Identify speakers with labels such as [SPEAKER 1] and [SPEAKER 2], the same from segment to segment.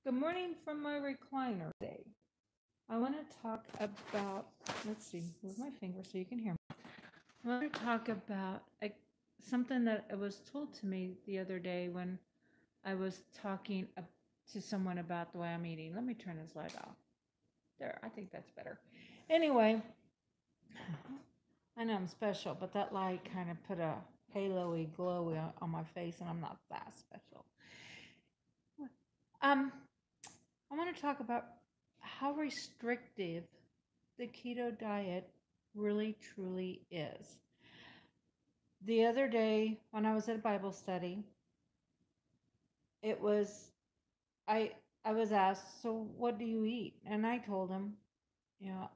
[SPEAKER 1] Good morning from my recliner day. I want to talk about, let's see, move my finger so you can hear me. I want to talk about something that was told to me the other day when I was talking to someone about the way I'm eating. Let me turn this light off. There, I think that's better. Anyway, I know I'm special, but that light kind of put a halo-y, glowy on my face, and I'm not that special. Um, I want to talk about how restrictive the keto diet really truly is. The other day when I was at a Bible study, it was I I was asked, "So what do you eat?" And I told him,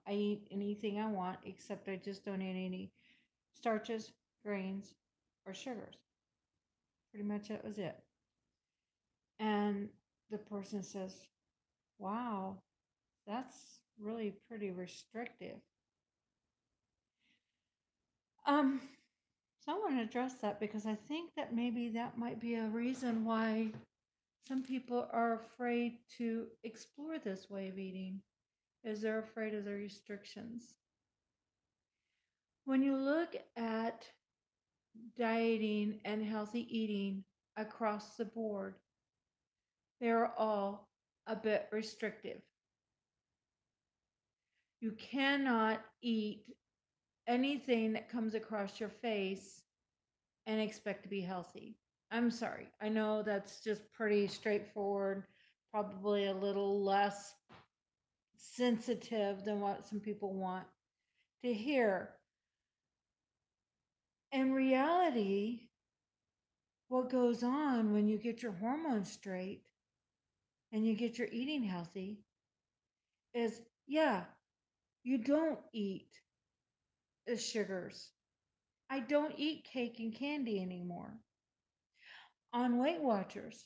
[SPEAKER 1] I eat anything I want except I just don't eat any starches, grains, or sugars. Pretty much that was it. And the person says, "Wow, that's really pretty restrictive." Um, so I want to address that because I think that maybe that might be a reason why some people are afraid to explore this way of eating, is they're afraid of the restrictions. When you look at dieting and healthy eating across the board, they're all a bit restrictive. You cannot eat anything that comes across your face and expect to be healthy. I'm sorry. I know that's just pretty straightforward, probably a little less sensitive than what some people want to hear. In reality, what goes on when you get your hormones straight and you get your eating healthy is, yeah, you don't eat the sugars. I don't eat cake and candy anymore. On Weight Watchers,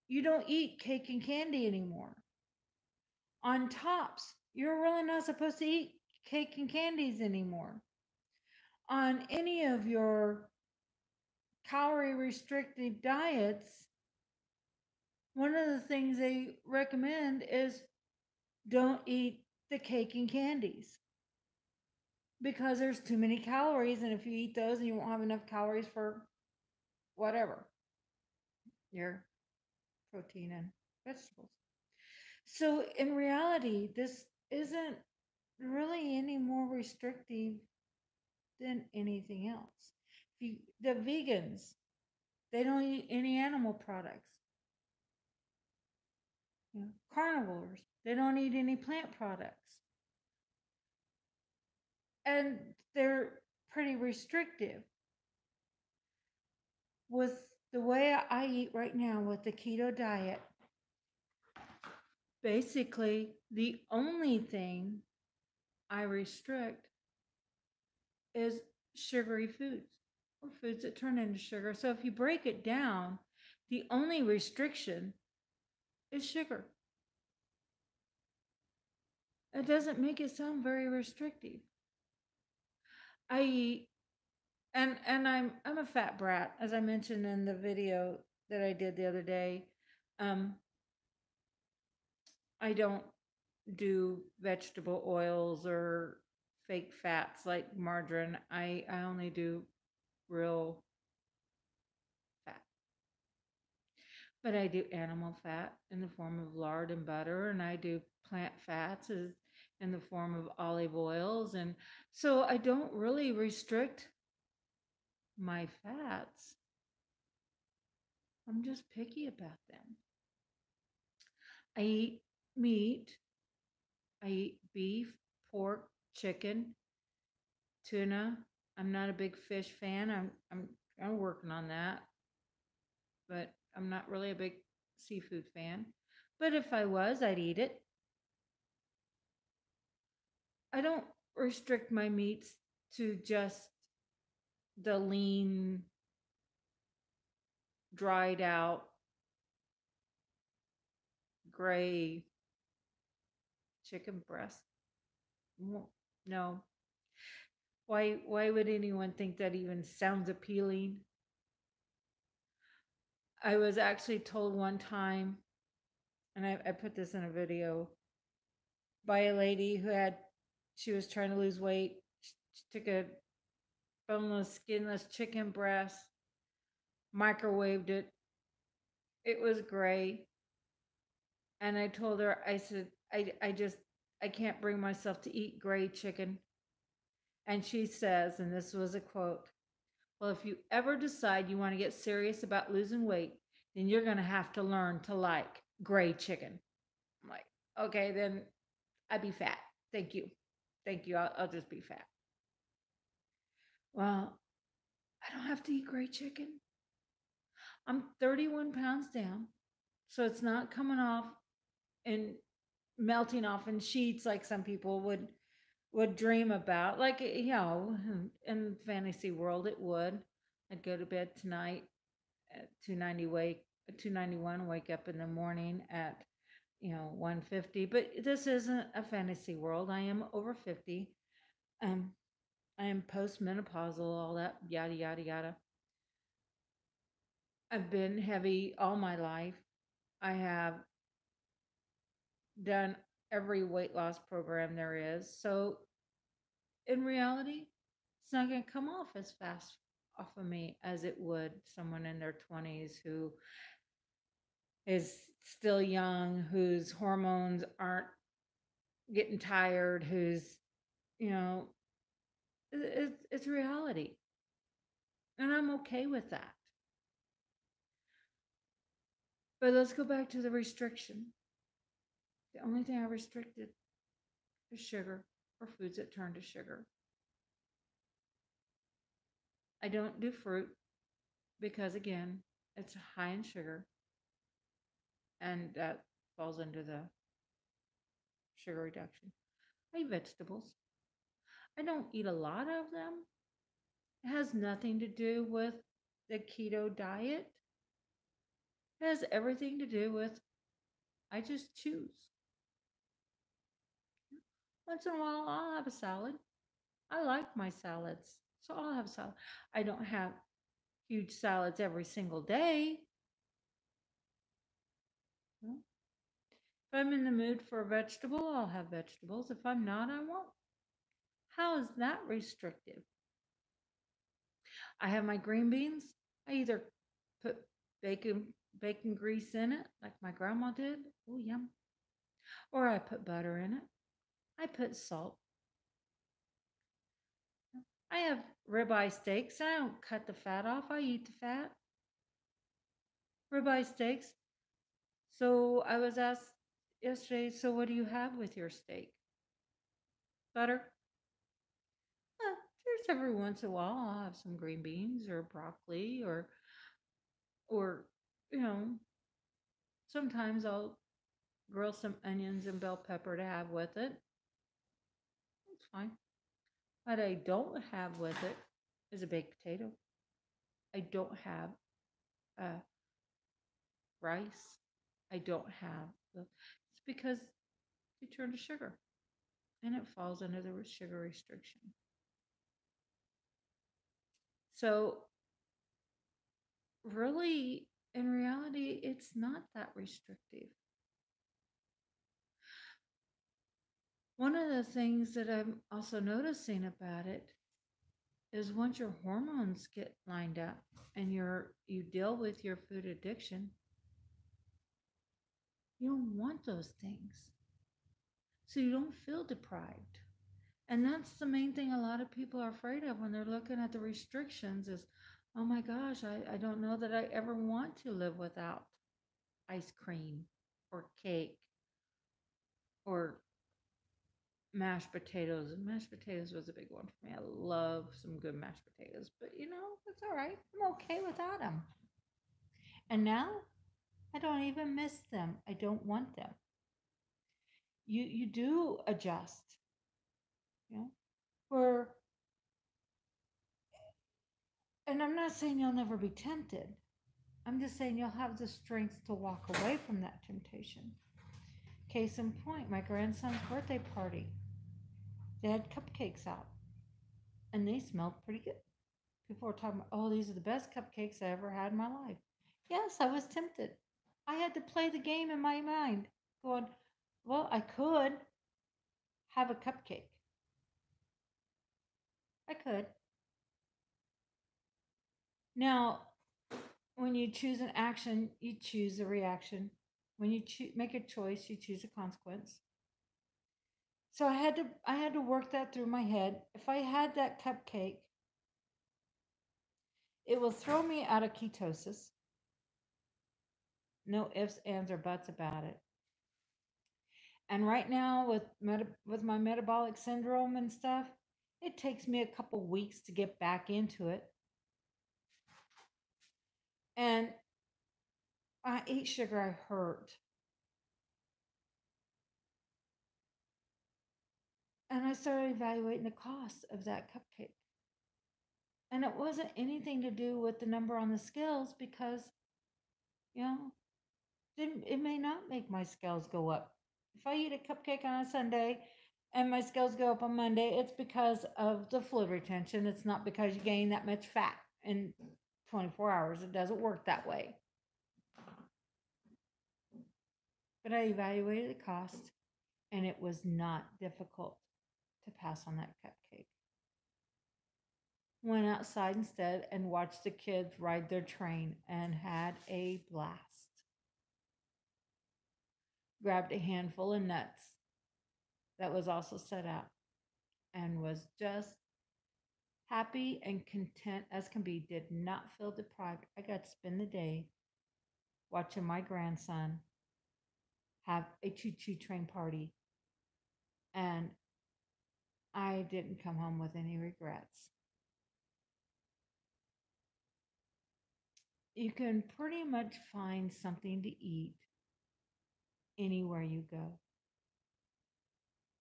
[SPEAKER 1] you don't eat cake and candy anymore. On Tops, you're really not supposed to eat cake and candies anymore. On any of your calorie restrictive diets, one of the things they recommend is don't eat the cake and candies because there's too many calories, and if you eat those, you won't have enough calories for whatever your protein and vegetables. So in reality, this isn't really any more restrictive than anything else. The vegans, they don't eat any animal products. Carnivores, they don't eat any plant products. And they're pretty restrictive. With the way I eat right now with the keto diet, basically the only thing I restrict is sugary foods or foods that turn into sugar. So if you break it down, the only restriction is sugar. It doesn't make it sound very restrictive. I eat and I'm a fat brat, as I mentioned in the video that I did the other day. Um, I don't do vegetable oils or fake fats like margarine. I only do real fat. But I do animal fat in the form of lard and butter, and I do plant fats in the form of olive oils. And so I don't really restrict my fats. I'm just picky about them. I eat meat. I eat beef, pork, chicken, tuna. I'm not a big fish fan. I'm working on that, but I'm not really a big seafood fan. But if I was, I'd eat it. I don't restrict my meats to just the lean, dried out, gray chicken breast. No. Why would anyone think that even sounds appealing? I was actually told one time and I put this in a video by a lady she was trying to lose weight. She took a boneless, skinless chicken breast, microwaved it. It was gray. And I told her, I said, I can't bring myself to eat gray chicken. And she says, and this was a quote, well, if you ever decide you want to get serious about losing weight, then you're going to have to learn to like gray chicken. I'm like, okay, then I'd be fat. Thank you. Thank you. I'll just be fat. Well, I don't have to eat gray chicken. I'm 31 pounds down. So it's not coming off and melting off in sheets like some people would dream about. Like, in fantasy world it would. I'd go to bed tonight at 291, wake up in the morning at 150. But this isn't a fantasy world. I am over 50. I am postmenopausal, all that yada yada yada. I've been heavy all my life. I have done every weight loss program there is. So in reality, it's not going to come off as fast off of me as it would someone in their 20s who is still young, whose hormones aren't getting tired, who's, it's reality. And I'm okay with that. But let's go back to the restriction. The only thing I restricted is sugar or foods that turn to sugar. I don't do fruit because, again, it's high in sugar and that falls into the sugar reduction. I eat vegetables. I don't eat a lot of them. It has nothing to do with the keto diet. It has everything to do with I just choose. Once in a while, I'll have a salad. I like my salads, so I'll have salad. I don't have huge salads every single day. If I'm in the mood for a vegetable, I'll have vegetables. If I'm not, I won't. How is that restrictive? I have my green beans. I either put bacon grease in it, like my grandma did. Oh, yum. Or I put butter in it. I put salt. I have ribeye steaks. I don't cut the fat off. I eat the fat. Ribeye steaks. So I was asked yesterday, so what do you have with your steak? Butter? There's every once in a while I'll have some green beans or broccoli or you know, sometimes I'll grill some onions and bell pepper to have with it. That's fine. What I don't have with it is a baked potato. I don't have rice. I don't have it's because you turn to sugar and it falls under the sugar restriction. So really, in reality, it's not that restrictive. One of the things that I'm also noticing about it is once your hormones get lined up and you deal with your food addiction, you don't want those things. So you don't feel deprived. And that's the main thing a lot of people are afraid of when they're looking at the restrictions is, oh my gosh, I don't know that I ever want to live without ice cream or cake or mashed potatoes. And mashed potatoes was a big one for me. I love some good mashed potatoes, but it's all right. I'm okay without them. And now I don't even miss them. I don't want them. You do adjust, you know. For and I'm not saying you'll never be tempted. I'm just saying you'll have the strength to walk away from that temptation. Case in point, my grandson's birthday party. They had cupcakes out, and they smelled pretty good. People were talking about, oh, these are the best cupcakes I ever had in my life. Yes, I was tempted. I had to play the game in my mind, going, well, I could have a cupcake. I could. Now, when you choose an action, you choose a reaction. When you make a choice, you choose a consequence. So I had to work that through my head. If I had that cupcake, it will throw me out of ketosis. No ifs, ands, or buts about it. And right now, with my metabolic syndrome and stuff, it takes me a couple weeks to get back into it. And I ate sugar, I hurt. And I started evaluating the cost of that cupcake. And it wasn't anything to do with the number on the scales because, you know, it may not make my scales go up. If I eat a cupcake on a Sunday and my scales go up on Monday, it's because of the fluid retention. It's not because you gain that much fat in 24 hours. It doesn't work that way. But I evaluated the cost, and it was not difficult to pass on that cupcake. Went outside instead and watched the kids ride their train and had a blast. Grabbed a handful of nuts that was also set out and was just happy and content as can be. Did not feel deprived. I got to spend the day watching my grandson have a choo choo train party, and I didn't come home with any regrets. You can pretty much find something to eat anywhere you go.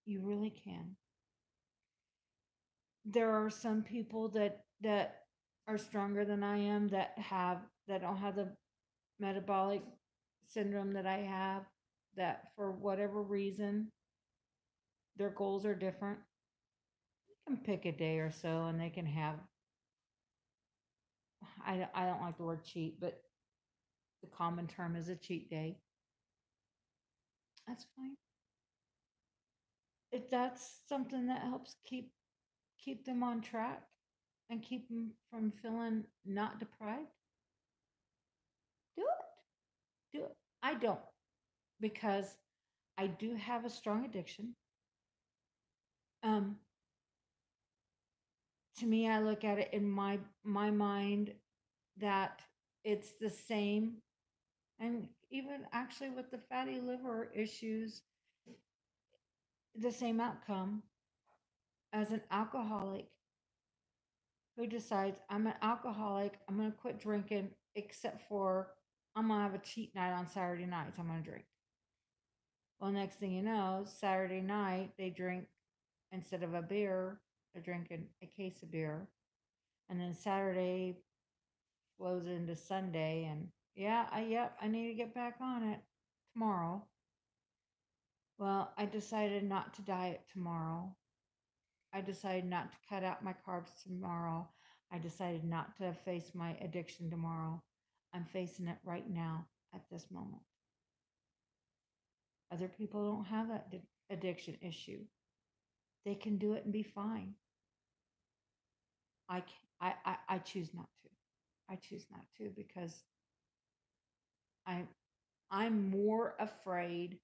[SPEAKER 1] You really can. There are some people that are stronger than I am that don't have the metabolic syndrome that I have, that for whatever reason their goals are different. You can pick a day or so and they can have, I don't like the word cheat, but the common term is a cheat day. That's fine. If that's something that helps keep them on track and keep them from feeling not deprived, do it. Do it. I don't, because I do have a strong addiction. Um, to me, I look at it in my mind that it's the same, and even actually with the fatty liver issues, the same outcome as an alcoholic who decides, I'm an alcoholic, I'm going to quit drinking, except for I'm going to have a cheat night on Saturday nights, I'm going to drink. Well, next thing you know, Saturday night they drink, instead of a beer, they're drinking a case of beer. And then Saturday flows into Sunday, and I need to get back on it tomorrow. Well, I decided not to diet tomorrow. I decided not to cut out my carbs tomorrow. I decided not to face my addiction tomorrow. I'm facing it right now at this moment. Other people don't have that addiction issue. They can do it and be fine. I choose not to. I choose not to because I I'm more afraid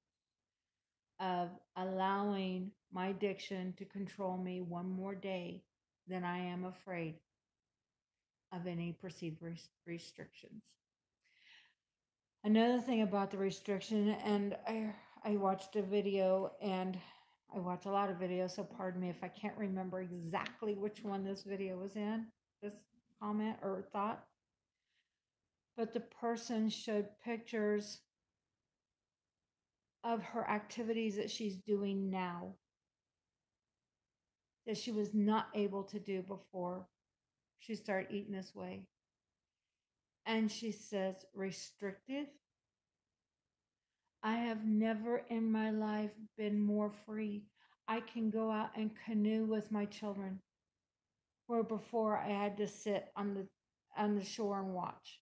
[SPEAKER 1] of allowing my addiction to control me one more day than I am afraid of any perceived restrictions. Another thing about the restriction, and I watched a video, and I watch a lot of videos, so pardon me if I can't remember exactly which one this video was in, this comment or thought, but the person showed pictures of her activities that she's doing now that she was not able to do before she started eating this way. And she says, restrictive. I have never in my life been more free. I can go out and canoe with my children, where before I had to sit on the shore and watch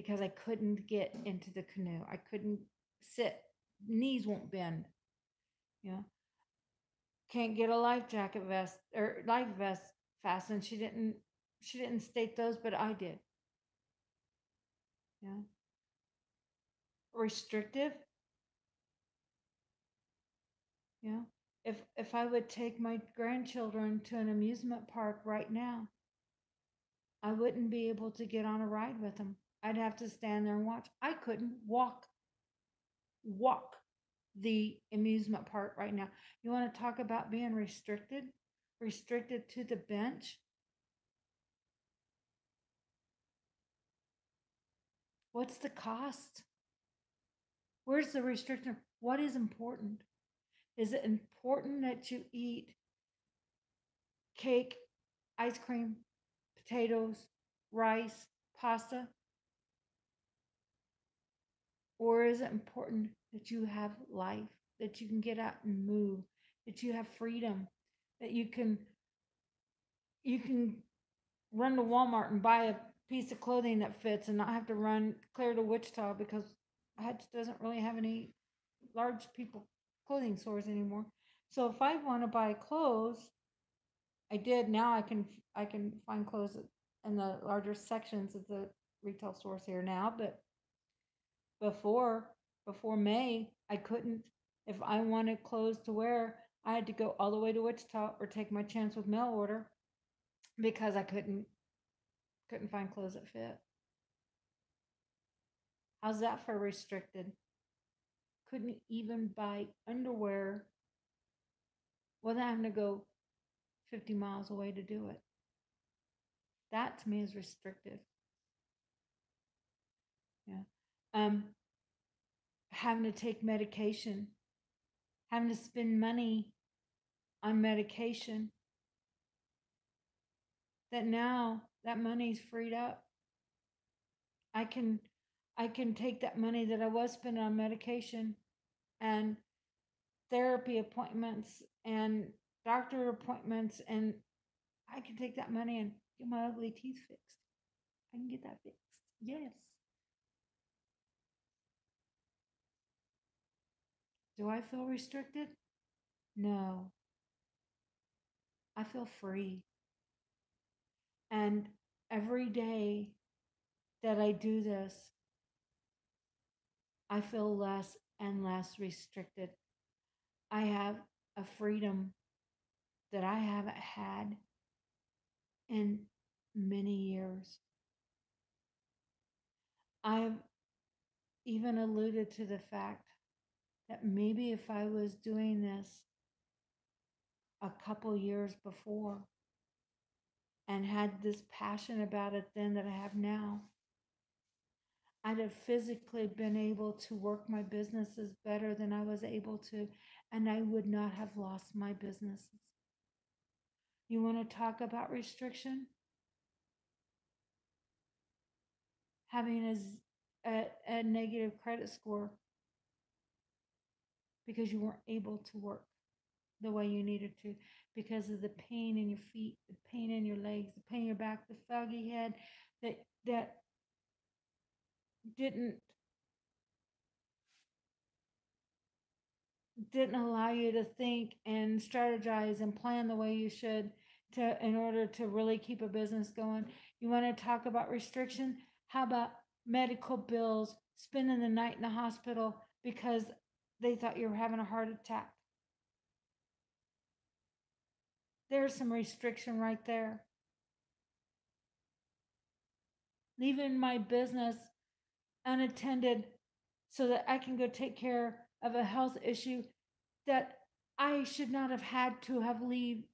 [SPEAKER 1] because I couldn't get into the canoe. I couldn't sit. Knees won't bend. You know, can't get a life jacket vest or life vest fastened. She didn't state those, but I did. Yeah. Restrictive. Yeah. If I would take my grandchildren to an amusement park right now, I wouldn't be able to get on a ride with them. I'd have to stand there and watch. I couldn't walk the amusement park right now. You want to talk about being restricted? Restricted to the bench? What's the cost? Where's the restriction? What is important? Is it important that you eat cake, ice cream, potatoes, rice, pasta? Or is it important that you have life, that you can get out and move, that you have freedom, that you can run to Walmart and buy a piece of clothing that fits and not have to run clear to Wichita because Hutch doesn't really have any large people clothing stores anymore. So if I want to buy clothes, I did. Now I can find clothes in the larger sections of the retail stores here now, but before before May, I couldn't. If I wanted clothes to wear, I had to go all the way to Wichita or take my chance with mail order because I couldn't find clothes that fit. How's that for restricted? Couldn't even buy underwear without having to go 50 miles away to do it. That to me is restrictive. Yeah. Um, Having to take medication, having to spend money on medication that now that money's freed up. I can I can take that money that I was spending on medication and therapy appointments and doctor appointments, and I can take that money and get my ugly teeth fixed. I can get that fixed. Yes. Do I feel restricted? No. I feel free. And every day that I do this, I feel less and less restricted. I have a freedom that I haven't had in many years. I've even alluded to the fact that maybe if I was doing this a couple years before and had this passion about it then that I have now, I'd have physically been able to work my businesses better than I was able to, and I would not have lost my businesses. You want to talk about restriction? Having a negative credit score because you weren't able to work the way you needed to because of the pain in your feet, the pain in your legs, the pain in your back, the foggy head that didn't didn't allow you to think and strategize and plan the way you should to in order to really keep a business going. You want to talk about restriction? How about medical bills, spending the night in the hospital because they thought you were having a heart attack? There's some restriction right there. Leaving my business unattended so that I can go take care of a health issue that I should not have had to have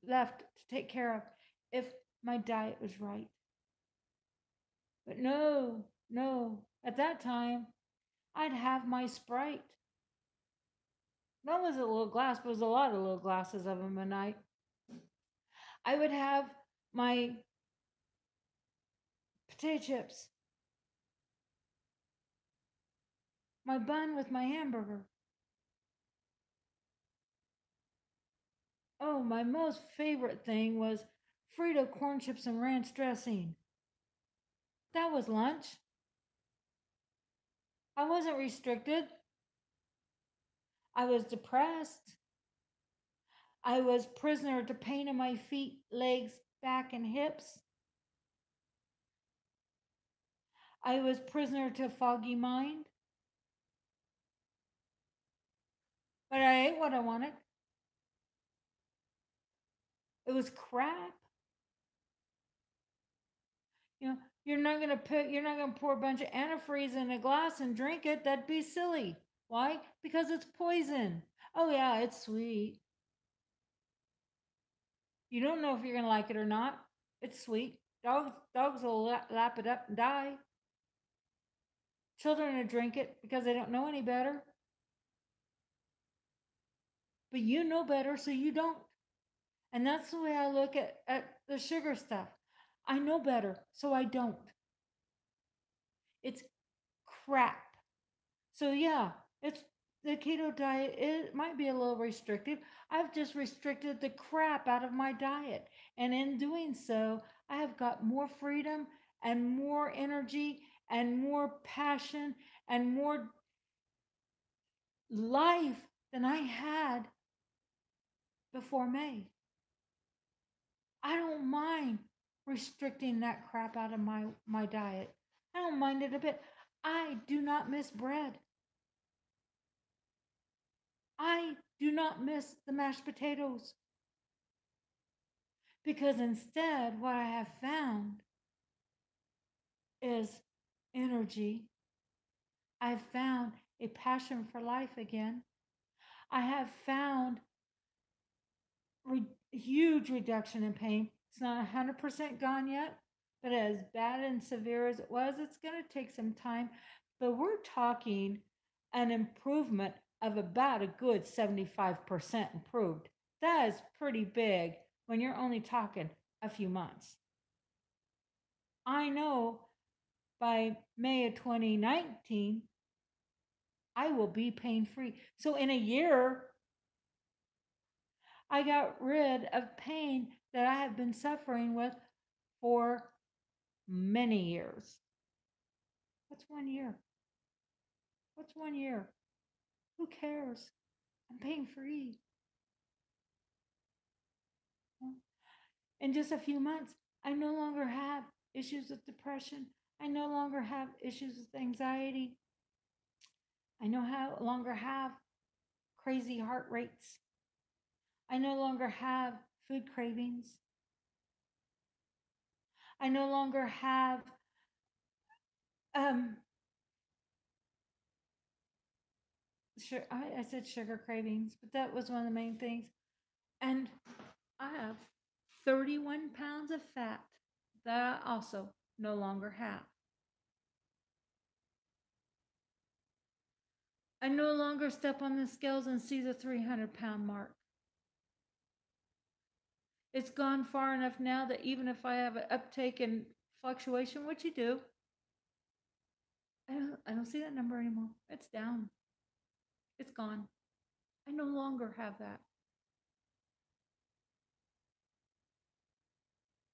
[SPEAKER 1] left to take care of if my diet was right. But no, no. At that time, I'd have my Sprite. That was a little glass, but it was a lot of little glasses of them a night. I would have my potato chips, my bun with my hamburger. Oh, my most favorite thing was Frito corn chips and ranch dressing. That was lunch. I wasn't restricted. I was depressed. I was prisoner to pain in my feet, legs, back, and hips. I was prisoner to a foggy mind. But I ate what I wanted. It was crap. You know, you're not gonna pour a bunch of antifreeze in a glass and drink it. That'd be silly. Why? Because it's poison. Oh yeah, it's sweet. You don't know if you're gonna like it or not. It's sweet. Dogs will lap it up and die. Children will drink it because they don't know any better. But you know better, so you don't. And that's the way I look at the sugar stuff. I know better, so I don't. It's crap. So yeah, it's the keto diet. It might be a little restrictive. I've just restricted the crap out of my diet, and in doing so, I have got more freedom and more energy and more passion and more life than I had before May. I don't mind restricting that crap out of my diet. I don't mind it a bit. I do not miss bread. I do not miss the mashed potatoes. Because instead, what I have found is energy. I've found a passion for life again. I have found huge reduction in pain. It's not 100% gone yet, but as bad and severe as it was, it's going to take some time. But we're talking an improvement of about a good 75% improved. That is pretty big when you're only talking a few months. I know by May of 2019, I will be pain free. So in a year, I got rid of pain that I have been suffering with for many years. What's 1 year? What's 1 year? Who cares? I'm pain free. In just a few months, I no longer have issues with depression. I no longer have issues with anxiety. I no longer have crazy heart rates. I no longer have food cravings. I no longer have um I said sugar cravings, but that was one of the main things. And I have 31 pounds of fat that I also no longer have. I no longer step on the scales and see the 300-pound mark. It's gone far enough now that even if I have an uptake and fluctuation, which you do, I don't see that number anymore. It's down. It's gone. I no longer have that.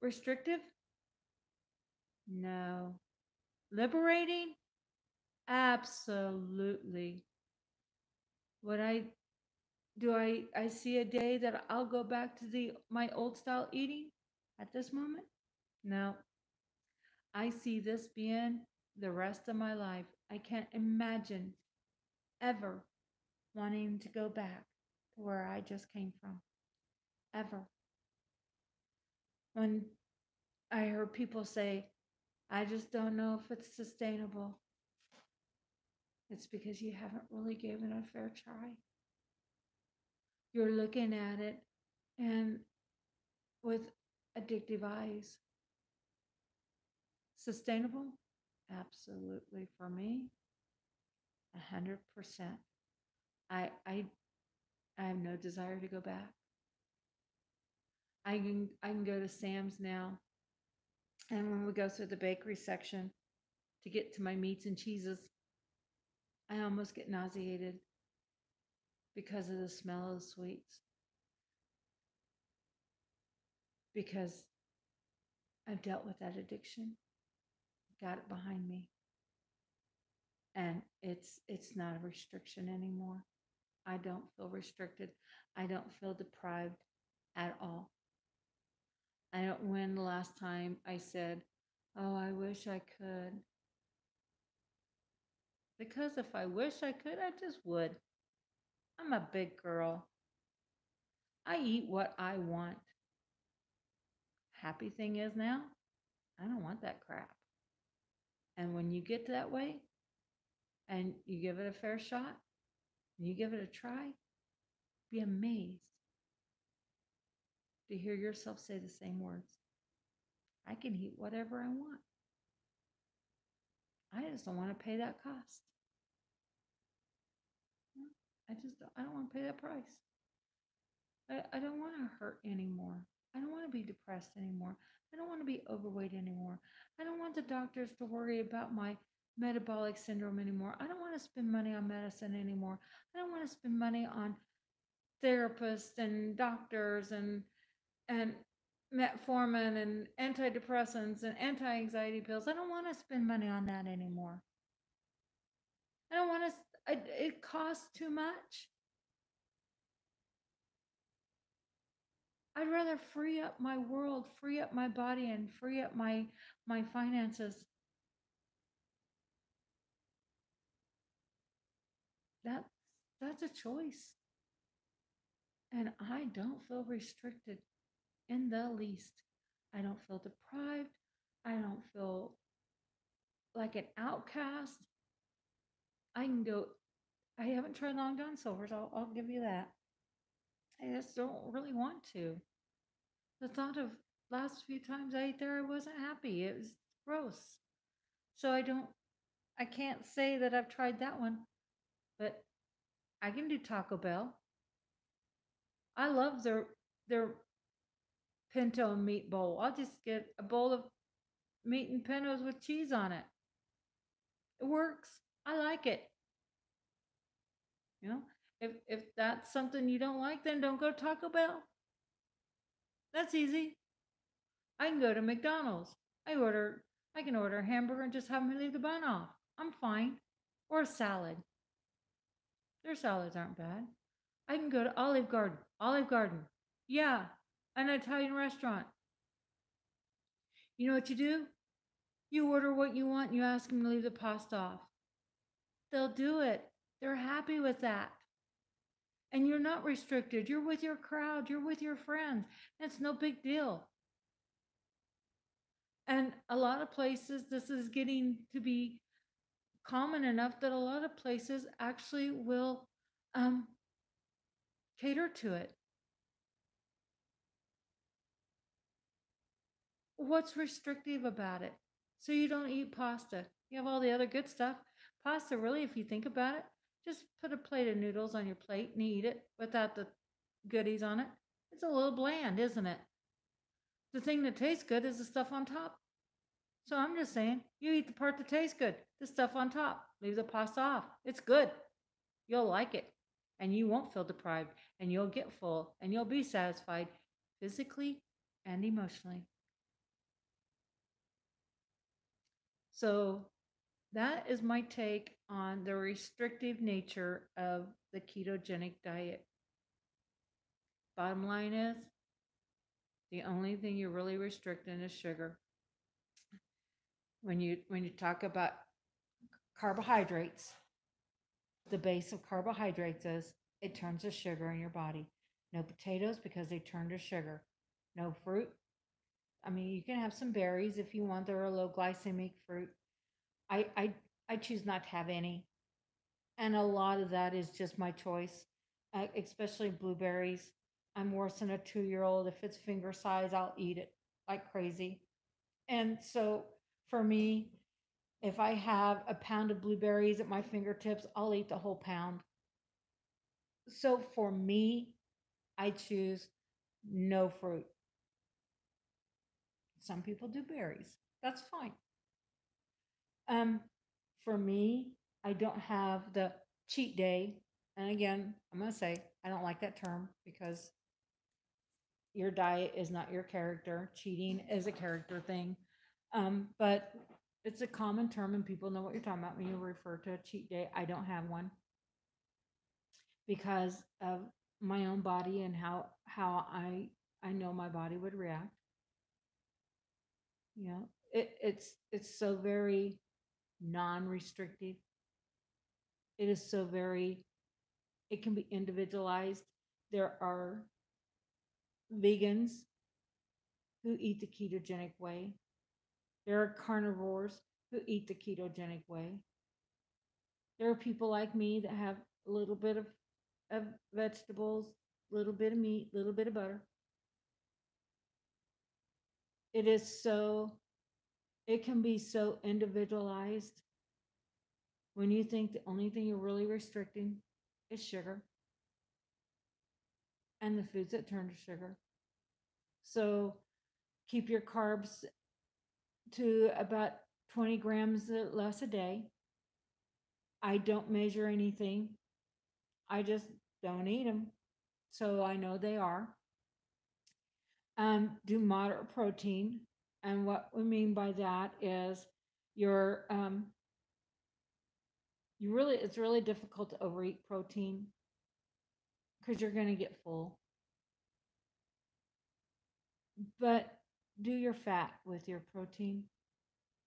[SPEAKER 1] Restrictive? No. Liberating? Absolutely. What I see a day that I'll go back to the my old style eating at this moment? No. I see this being the rest of my life. I can't imagine ever wanting to go back to where I just came from. Ever. When I heard people say, I just don't know if it's sustainable, it's because you haven't really given it a fair try. You're looking at it and with addictive eyes. Sustainable? Absolutely for me, 100%. I I I have no desire to go back. I can go to Sam's now, and when we go through the bakery section to get to my meats and cheeses, I almost get nauseated because of the smell of the sweets. Because I've dealt with that addiction, got it behind me. and it's not a restriction anymore. I don't feel restricted. I don't feel deprived at all. I don't when the last time I said, "Oh, I wish I could." Because if I wish I could, I just would. I'm a big girl. I eat what I want. Happy thing is now, I don't want that crap. And when you get that way and you give it a fair shot and you give it a try, be amazed to hear yourself say the same words. I can eat whatever I want. I just don't want to pay that cost. I don't want to pay that price. I don't want to hurt anymore. I don't want to be depressed anymore. I don't want to be overweight anymore. I don't want the doctors to worry about my metabolic syndrome anymore. I don't want to spend money on medicine anymore. I don't want to spend money on therapists and doctors and metformin and antidepressants and anti-anxiety pills. I don't want to spend money on that anymore. I don't want to. It costs too much. I'd rather free up my world, free up my body, and free up my finances. That that's a choice. And I don't feel restricted in the least. I don't feel deprived. I don't feel like an outcast. I can go. I haven't tried long john silvers. I'll give you that. I just don't really want to. The thought of last few times I ate there, I wasn't happy. It was gross. So I can't say that I've tried that one, but I can do Taco Bell. I love their pinto meat bowl. I'll just get a bowl of meat and pintos with cheese on it. It works. I like it. You know, if that's something you don't like, then don't go to Taco Bell. That's easy. I can go to McDonald's. I can order a hamburger and just have me leave the bun off. I'm fine. Or a salad. Their salads aren't bad. I can go to Olive Garden. Olive Garden. Yeah, an Italian restaurant. You know what you do? You order what you want and you ask them to leave the pasta off. They'll do it. They're happy with that. And you're not restricted. You're with your crowd, you're with your friends. It's no big deal. And a lot of places, this is getting to be common enough that a lot of places actually will um, cater to it. What's restrictive about it? So you don't eat pasta. You have all the other good stuff. Pasta, really, if you think about it, just put a plate of noodles on your plate and eat it without the goodies on it. It's a little bland, isn't it? The thing that tastes good is the stuff on top. So I'm just saying, you eat the part that tastes good, the stuff on top. Leave the pasta off. It's good. You'll like it. And you won't feel deprived. And you'll get full. And you'll be satisfied physically and emotionally. So that is my take on the restrictive nature of the ketogenic diet. Bottom line is, the only thing you're really restricting is sugar. When you talk about carbohydrates, the base of carbohydrates is it turns to sugar in your body. No potatoes because they turn to sugar. No fruit. I mean, you can have some berries if you want. They're a low glycemic fruit. I I I choose not to have any, and a lot of that is just my choice. Especially blueberries. I'm worse than a 2 year old. If it's finger size, I'll eat it like crazy. And so for me, if I have a pound of blueberries at my fingertips, I'll eat the whole pound. So for me, I choose no fruit. Some people do berries. That's fine. Um, for me, I don't have the cheat day. And again, I'm going to say I don't like that term because your diet is not your character. Cheating is a character thing. But It's a common term, and people know what you're talking about when you refer to a cheat day. I don't have one because of my own body and how I know my body would react. You know, it's so very non-restrictive. It is so very, it can be individualized. There are vegans who eat the ketogenic way. There are carnivores who eat the ketogenic way. There are people like me that have a little bit of vegetables, a little bit of meat, a little bit of butter. It is so, it can be so individualized when you think the only thing you're really restricting is sugar and the foods that turn to sugar. So keep your carbs to about 20 grams less a day. I don't measure anything. I just don't eat them. So I know they are. Do moderate protein. And what we mean by that is your it's really difficult to overeat protein because you're going to get full. But do your fat with your protein.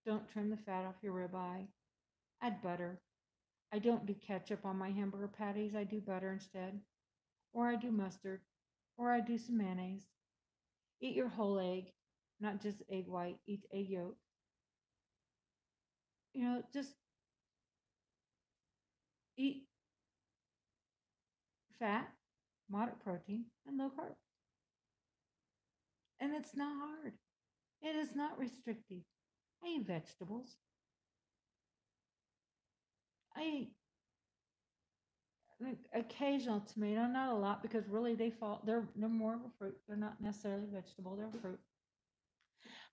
[SPEAKER 1] Don't trim the fat off your ribeye. Add butter. I don't do ketchup on my hamburger patties. I do butter instead. Or I do mustard. Or I do some mayonnaise. Eat your whole egg, not just egg white. Eat egg yolk. Just eat fat, moderate protein, and low carb. And it's not hard. It is not restrictive. I eat vegetables. I eat an occasional tomato, not a lot, because really they're more of a fruit. They're not necessarily vegetable, they're fruit.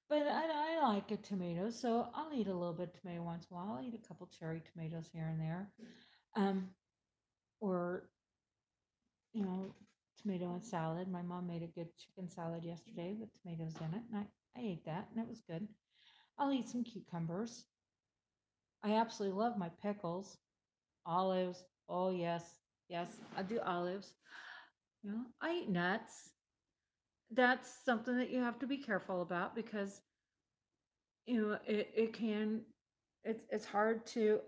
[SPEAKER 1] But I like a tomato, so I'll eat a little bit of tomato once in a while. I'll eat a couple cherry tomatoes here and there. Um, or, you know, tomato and salad. My mom made a good chicken salad yesterday with tomatoes in it, and I ate that, and it was good. I'll eat some cucumbers. I absolutely love my pickles. Olives. Oh, yes. Yes, I do olives. I eat nuts. That's something that you have to be careful about because, it can, it's hard to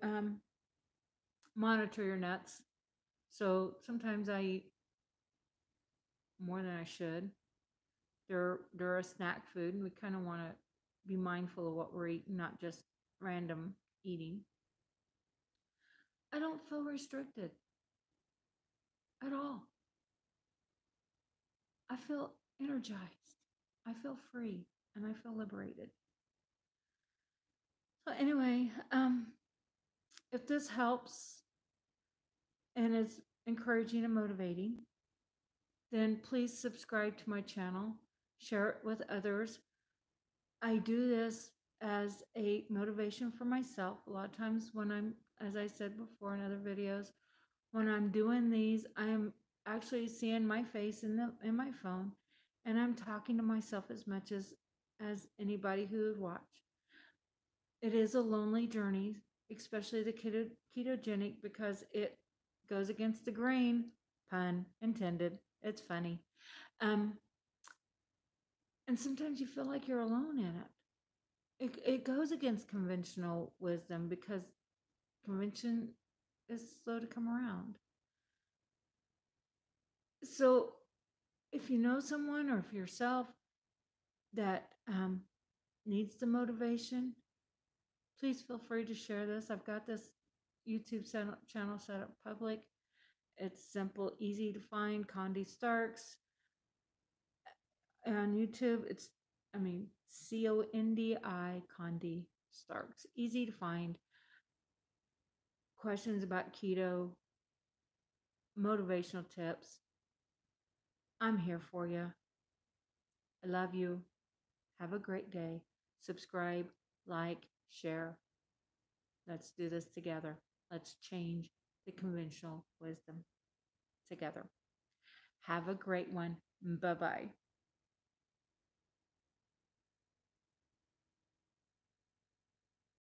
[SPEAKER 1] monitor your nuts. So sometimes I eat more than I should. They're a snack food, and we kind of want to be mindful of what we're eating, not just random eating. I don't feel restricted at all. I feel energized. I feel free, and I feel liberated. So anyway, if this helps and is encouraging and motivating, then please subscribe to my channel, share it with others. I do this as a motivation for myself. A lot of times when I'm, as I said before in other videos, when I'm doing these, I'm actually seeing my face in my phone, and I'm talking to myself as much as anybody who would watch. It is a lonely journey, especially the ketogenic, because it goes against the grain, pun intended. It's funny. Um, and sometimes you feel like you're alone in it. It goes against conventional wisdom because convention is slow to come around. So if you know someone or if yourself that needs the motivation, please feel free to share this. I've got this YouTube channel set up public. It's simple, easy to find. Condi Starks. On YouTube, it's, Condi, Condi Starks. Easy to find. Questions about keto, motivational tips. I'm here for you. I love you. Have a great day. Subscribe, like, share. Let's do this together. Let's change the conventional wisdom together. Have a great one. Bye-bye.